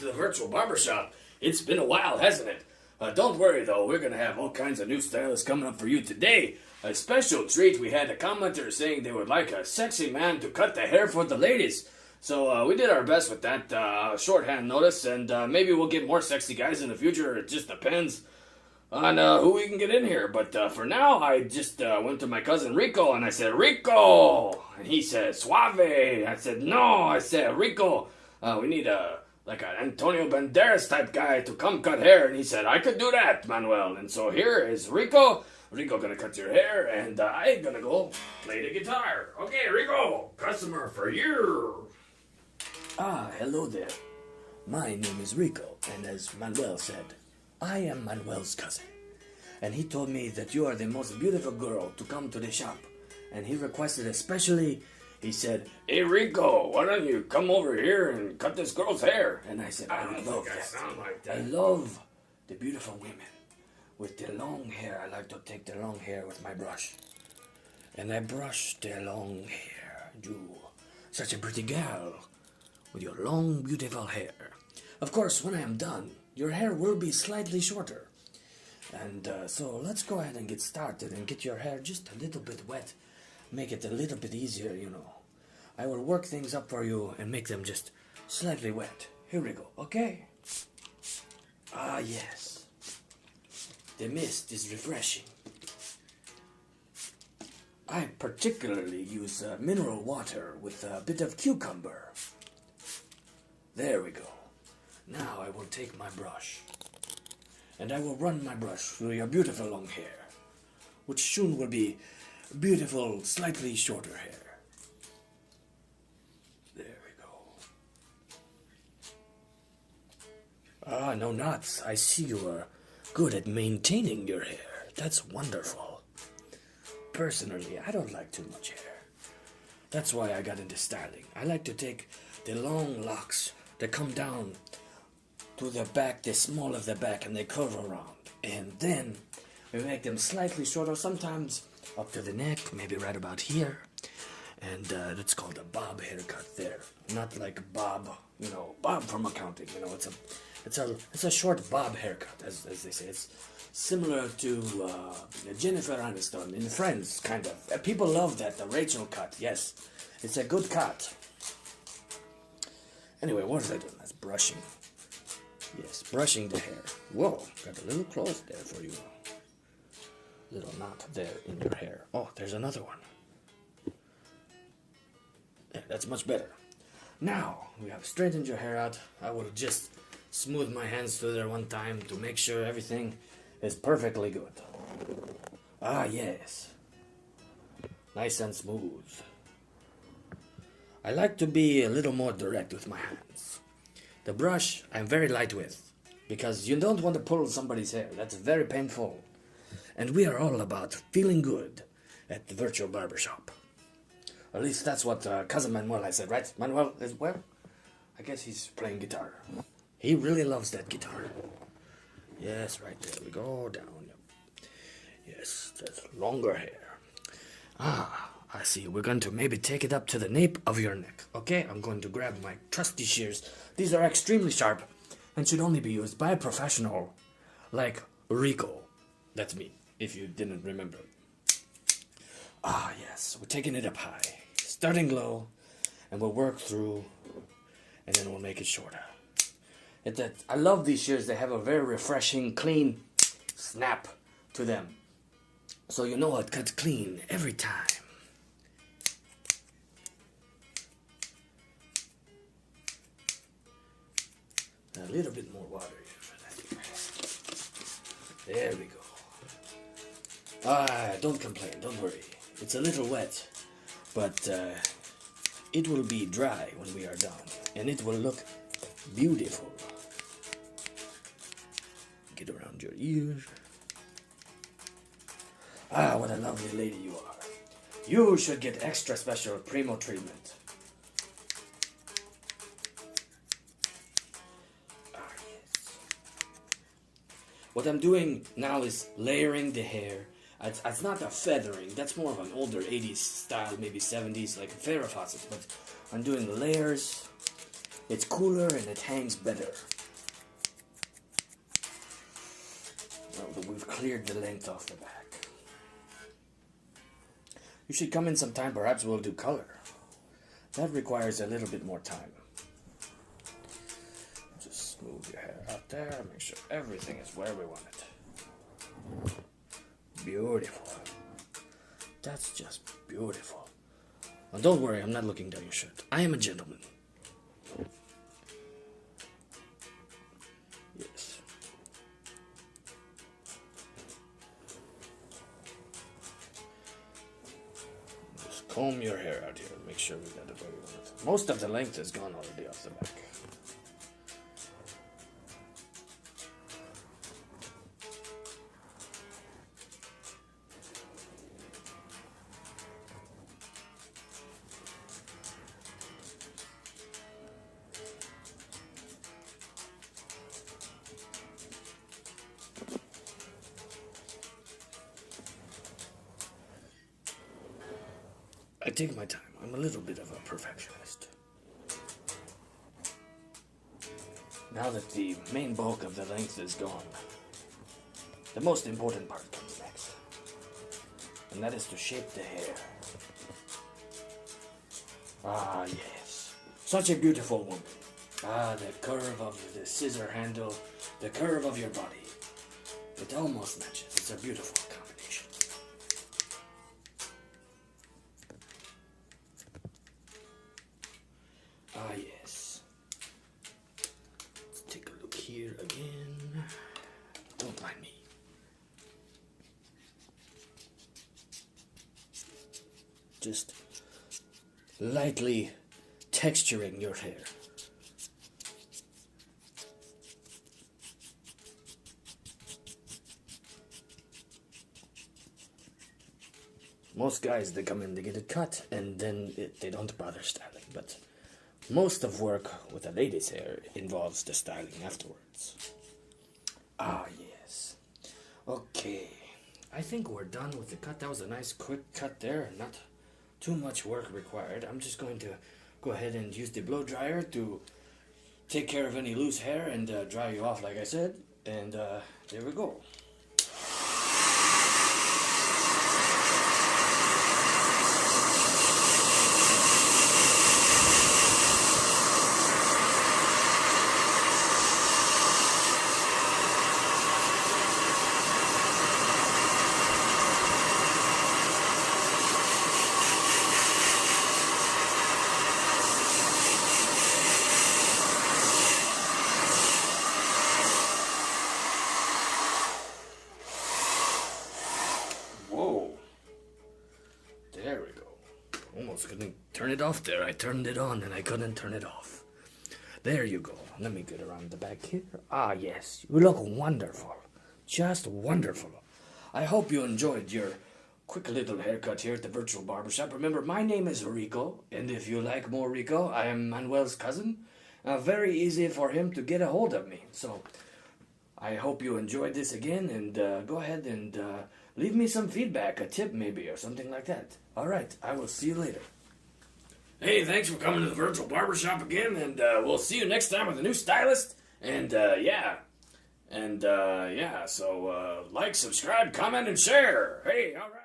to the virtual barbershop. It's been a while, hasn't it? Don't worry though, we're gonna have all kinds of new stylists coming up for you today. A special treat, we had a commenter saying they would like a sexy man to cut the hair for the ladies. So we did our best with that shorthand notice, and maybe we'll get more sexy guys in the future. It just depends on who we can get in here. But for now, I just went to my cousin Rico, and I said, Rico! And he said, Suave! I said, no! I said, Rico, we need like an Antonio Banderas type guy to come cut hair. And he said, I could do that, Manuel. And so here is Rico. Rico gonna cut your hair, and I gonna go play the guitar. Okay, Rico, customer for you. Ah, hello there. My name is Rico, and as Manuel said, I am Manuel's cousin. And he told me that you are the most beautiful girl to come to the shop. And he requested especially, he said, Hey Rico, why don't you come over here and cut this girl's hair? And I said, I I don't love think I that. sound like that. I love the beautiful women. With the long hair, I like to take the long hair with my brush. And I brush their long hair. You, such a pretty girl, with your long, beautiful hair. Of course, when I am done, your hair will be slightly shorter. And so let's go ahead and get started and get your hair just a little bit wet. Make it a little bit easier, you know. I will work things up for you and make them just slightly wet. Here we go, okay? Ah, yes. The mist is refreshing. I particularly use mineral water with a bit of cucumber. There we go. Now I will take my brush, and I will run my brush through your beautiful long hair, which soon will be beautiful, slightly shorter hair. There we go. Ah, no knots. I see you are good at maintaining your hair. That's wonderful. Personally, I don't like too much hair. That's why I got into styling. I like to take the long locks that come down to the back, the small of the back, and they curve around. And then we make them slightly shorter, sometimes up to the neck, maybe right about here. And that's called a bob haircut there. Not like Bob, you know, Bob from accounting. You know, it's a short bob haircut, as they say. It's similar to Jennifer Aniston in Friends, kind of. People love that, the Rachel cut. Yes, it's a good cut. Anyway, what was I doing? That's brushing. Yes, brushing the hair. Whoa, got a little close there for you. Little knot there in your hair. Oh, there's another one. Yeah, that's much better. Now, we have straightened your hair out. I will just smooth my hands through there one time to make sure everything is perfectly good. Ah, yes. Nice and smooth. I like to be a little more direct with my hands. The brush, I'm very light with, because you don't want to pull somebody's hair. That's very painful. And we are all about feeling good at the virtual barbershop. At least that's what Cousin Manuel has said, right? Manuel is where? I guess he's playing guitar. He really loves that guitar. Yes, right there. We go down. Yes, that's longer hair. Ah, I see. We're going to maybe take it up to the nape of your neck. Okay, I'm going to grab my trusty shears. These are extremely sharp and should only be used by a professional like Rico. That's me, if you didn't remember. Ah, yes. We're taking it up high. Starting low, and we'll work through, and then we'll make it shorter. I love these shears. They have a very refreshing, clean snap to them. So you know it cuts clean every time. A little bit more water here for that. There we go. Ah, don't complain. Don't worry. It's a little wet, but it will be dry when we are done, and it will look beautiful. Get around your ears. Ah, what a lovely lady you are. You should get extra special primo treatment. Ah, yes. What I'm doing now is layering the hair. It's not a feathering. That's more of an older 80s style, maybe 70s, like Farrah Fawcett. But I'm doing layers. It's cooler and it hangs better. Now that we've cleared the length off the back, you should come in sometime. Perhaps we'll do color. That requires a little bit more time. Just smooth your hair out there. Make sure everything is where we want it. Beautiful. That's just beautiful. Well, don't worry, I'm not looking down your shirt. I am a gentleman. Yes. Just comb your hair out here. Make sure we got it where we want it. Most of the length is gone already off the back. I take my time. I'm a little bit of a perfectionist. Now that the main bulk of the length is gone, the most important part comes next. And that is to shape the hair. Ah, yes. Such a beautiful woman. Ah, the curve of the scissor handle, the curve of your body. It almost matches. It's a beautiful combination. Ah, yes. Let's take a look here again. Don't mind me. Just lightly texturing your hair. Most guys, they come in, they get it cut, and then they don't bother styling. But most of work with a lady's hair involves the styling afterwards. Ah, yes. Okay. I think we're done with the cut. That was a nice quick cut there. Not too much work required. I'm just going to go ahead and use the blow dryer to take care of any loose hair and dry you off, like I said. And there we go. Whoa. There we go. Almost couldn't turn it off there. I turned it on and I couldn't turn it off. There you go. Let me get around the back here. Ah, yes. You look wonderful. Just wonderful. I hope you enjoyed your quick little haircut here at the Virtual Barbershop. Remember, my name is Rico, and if you like more Rico, I am Manuel's cousin. Very easy for him to get a hold of me. So, I hope you enjoyed this again, and go ahead and leave me some feedback, a tip maybe, or something like that. All right, I will see you later. Hey, thanks for coming to the Virtual Barbershop again, and we'll see you next time with a new stylist. And so like, subscribe, comment, and share. Hey, all right.